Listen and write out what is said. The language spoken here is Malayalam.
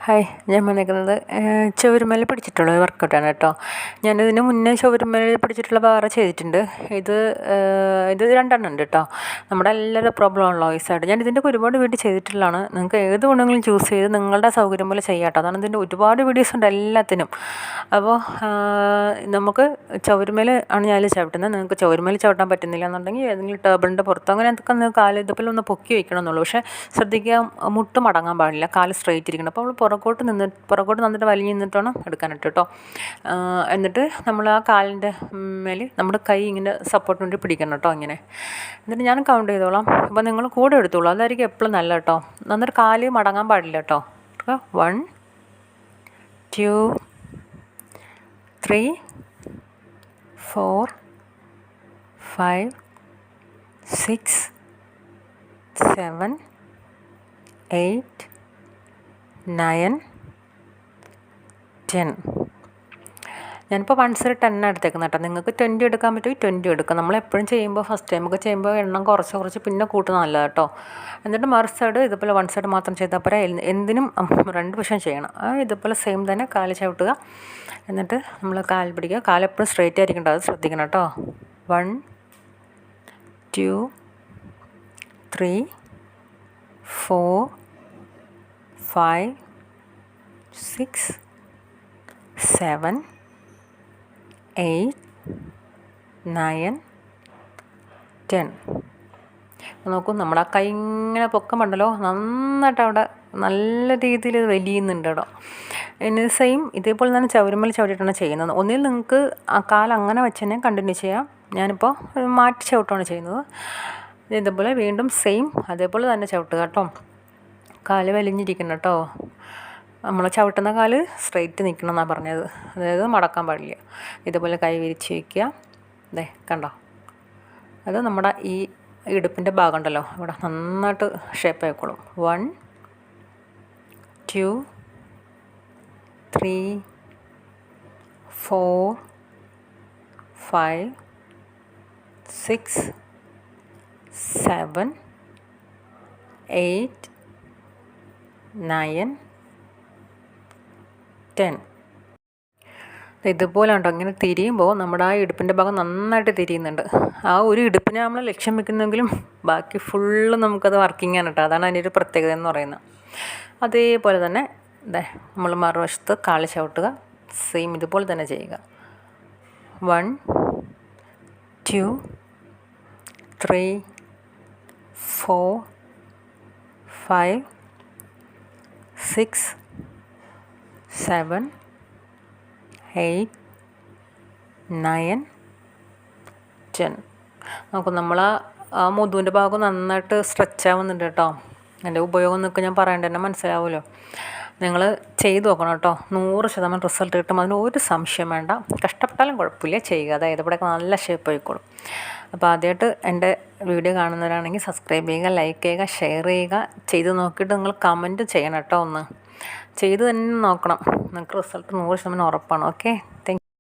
ഹായ്, ഞാൻ വന്നിരിക്കുന്നത് ചുവരുമേൽ പിടിച്ചിട്ടുള്ള ഒരു വർക്കൗട്ടാണ് കേട്ടോ. ഞാനിതിന് മുന്നേ ചുവരുമേൽ പിടിച്ചിട്ടുള്ള വേറെ ചെയ്തിട്ടുണ്ട്. ഇത് രണ്ടെണ്ണം ഉണ്ട് കേട്ടോ. നമ്മുടെ എല്ലാവരുടെ പ്രോബ്ലം ഉള്ള വോയിസായിട്ട് ഞാൻ ഇതിൻ്റെ ഒരുപാട് വീഡിയോ ചെയ്തിട്ടുള്ളതാണ്. നിങ്ങൾക്ക് ഏത് വേണമെങ്കിലും ചൂസ് ചെയ്ത് നിങ്ങളുടെ സൗകര്യം പോലെ ചെയ്യാം കേട്ടോ. അതാണ് ഇതിൻ്റെ ഒരുപാട് വീഡിയോസ് ഉണ്ട് എല്ലാത്തിനും. അപ്പോൾ നമുക്ക് ചുവരുമേൽ ആണ് ഞാൻ ചവിട്ടുന്നത്. നിങ്ങൾക്ക് ചുവരുമേൽ ചവിട്ടാൻ പറ്റുന്നില്ല എന്നുണ്ടെങ്കിൽ ഏതെങ്കിലും ടേബിളിൻ്റെ പുറത്തോ അങ്ങനെ എന്തൊക്കെ കാല് ഇതുപോലെ ഒന്ന് പൊക്കി വയ്ക്കണം എന്നുള്ളൂ. പക്ഷേ ശ്രദ്ധിക്കുക, മുട്ട് മടങ്ങാൻ പാടില്ല, കാല് സ്ട്രെയിറ്റ് ഇരിക്കണം. അപ്പോൾ നമ്മൾ പുറകോട്ട് നിന്നിട്ട് വലിഞ്ഞ് നിന്നിട്ട് വേണം എടുക്കാനായിട്ട് കേട്ടോ. എന്നിട്ട് നമ്മൾ ആ കാലിൻ്റെ മേൽ നമ്മുടെ കൈ ഇങ്ങനെ സപ്പോർട്ട് വേണ്ടി പിടിക്കണം കേട്ടോ. ഇങ്ങനെ എന്നിട്ട് ഞാൻ കൗണ്ട് ചെയ്തോളാം. അപ്പോൾ നിങ്ങൾ കൂടെ എടുത്തോളൂ, അതായിരിക്കും എപ്പോഴും നല്ല കേട്ടോ. എന്നിട്ട് കാല് മടങ്ങാൻ പാടില്ല കേട്ടോ. 1 2 3 4 5 6 7 8 9 10. ഞാനിപ്പോൾ 1 സൈഡ് 10 എടുത്തേക്കുന്നത് കേട്ടോ. നിങ്ങൾക്ക് 20 എടുക്കാൻ പറ്റുമെങ്കിൽ 20 എടുക്കാം. നമ്മളെപ്പോഴും ചെയ്യുമ്പോൾ ഫസ്റ്റ് ടൈമൊക്കെ ചെയ്യുമ്പോൾ എണ്ണം കുറച്ച് പിന്നെ കൂട്ടുന്നത് നല്ലത് കേട്ടോ. എന്നിട്ട് മറു സൈഡ് ഇതുപോലെ 1 സൈഡ് മാത്രം ചെയ്താൽ പോരാ, എന്തിനും 2 വശം ചെയ്യണം. ഇതുപോലെ സെയിം തന്നെ കാല് ചവിട്ടുക. എന്നിട്ട് നമ്മൾ കാൽ പിടിക്കുക. കാലെപ്പോഴും സ്ട്രെയിറ്റ് ആയിരിക്കേണ്ടത്, അത് ശ്രദ്ധിക്കണം കേട്ടോ. 1 2 3 4 5 6 7 8 9 10. നോക്കൂ, നമ്മുടെ ആ കൈ ഇങ്ങനെ പൊക്കമുണ്ടല്ലോ, നന്നായിട്ട് അവിടെ നല്ല രീതിയിൽ ഇത് വലിയുന്നുണ്ട് കേട്ടോ. ഇനി സെയിം ഇതേപോലെ തന്നെ ചുവരുമേൽ ചവിട്ടിയിട്ടാണ് ചെയ്യുന്നത്. ഒന്നിൽ നിങ്ങൾക്ക് ആ കാൽ അങ്ങനെ വെച്ച് തന്നെ കണ്ടിന്യൂ ചെയ്യാം. ഞാനിപ്പോൾ മാറ്റി ചവിട്ടാണ് ചെയ്യുന്നത്. ഇതേപോലെ വീണ്ടും സെയിം അതേപോലെ തന്നെ ചവിട്ടുക കേട്ടോ. കാല് വലിഞ്ഞിരിക്കണം കേട്ടോ. നമ്മൾ ചവിട്ടുന്ന കാല് സ്ട്രെയിറ്റ് നിൽക്കണം എന്നാണ് പറഞ്ഞത്, അതായത് മടക്കാൻ പാടില്ല. ഇതുപോലെ കൈ വിരിച്ച് വയ്ക്കുക. അതെ, കണ്ടോ, അത് നമ്മുടെ ഈ ഇടുപ്പിൻ്റെ ഭാഗം ഉണ്ടല്ലോ, ഇവിടെ നന്നായിട്ട് ഷേപ്പ് ആയിക്കോളും. 1 2 3 4 5 6 7 8 9 10. ഇതുപോലെ ഉണ്ടോ, ഇങ്ങനെ തിരിയുമ്പോൾ നമ്മുടെ ആ ഇടുപ്പിൻ്റെ ഭാഗം നന്നായിട്ട് തിരിയുന്നുണ്ട്. ആ ഒരു ഇടുപ്പിനെ നമ്മൾ ലക്ഷ്യം വെക്കുന്നെങ്കിലും ബാക്കി ഫുള്ള് നമുക്കത് വർക്കിംഗ് ആണ് കേട്ടോ. അതാണ് അതിൻ്റെ ഒരു പ്രത്യേകത എന്ന് പറയുന്നത്. അതേപോലെ തന്നെ നമ്മൾ മറുവശത്ത് കാല് ചവിട്ടുക. സെയിം ഇതുപോലെ തന്നെ ചെയ്യുക. 1 2 3 4 5 6 7 8 9 10. നോക്കൂ, നമ്മൾ ആ മുതുവിൻ്റെ ഭാഗം നന്നായിട്ട് സ്ട്രെച്ച് ആവുന്നുണ്ട് കേട്ടോ. എൻ്റെ ഉപയോഗം എന്നൊക്കെ ഞാൻ പറയേണ്ട തന്നെ മനസ്സിലാവുമല്ലോ. നിങ്ങൾ ചെയ്ത് നോക്കണം കേട്ടോ. 100% റിസൾട്ട് കിട്ടും, അതിന് ഒരു സംശയം വേണ്ട. കഷ്ടപ്പെട്ടാലും കുഴപ്പമില്ല, ചെയ്യുക. അതായത് ഇവിടെയൊക്കെ നല്ല ഷേപ്പ് ആയിക്കോളും. അപ്പോൾ ആദ്യമായിട്ട് എൻ്റെ വീഡിയോ കാണുന്നവരാണെങ്കിൽ സബ്സ്ക്രൈബ് ചെയ്യുക, ലൈക്ക് ചെയ്യുക, ഷെയർ ചെയ്യുക. ചെയ്ത് നോക്കിയിട്ട് നിങ്ങൾ കമൻറ്റ് ചെയ്യണം കേട്ടോ. ഒന്ന് ചെയ്ത് തന്നെ നോക്കണം, നിങ്ങൾക്ക് റിസൾട്ട് 100% ഉറപ്പാണ്. ഓക്കെ.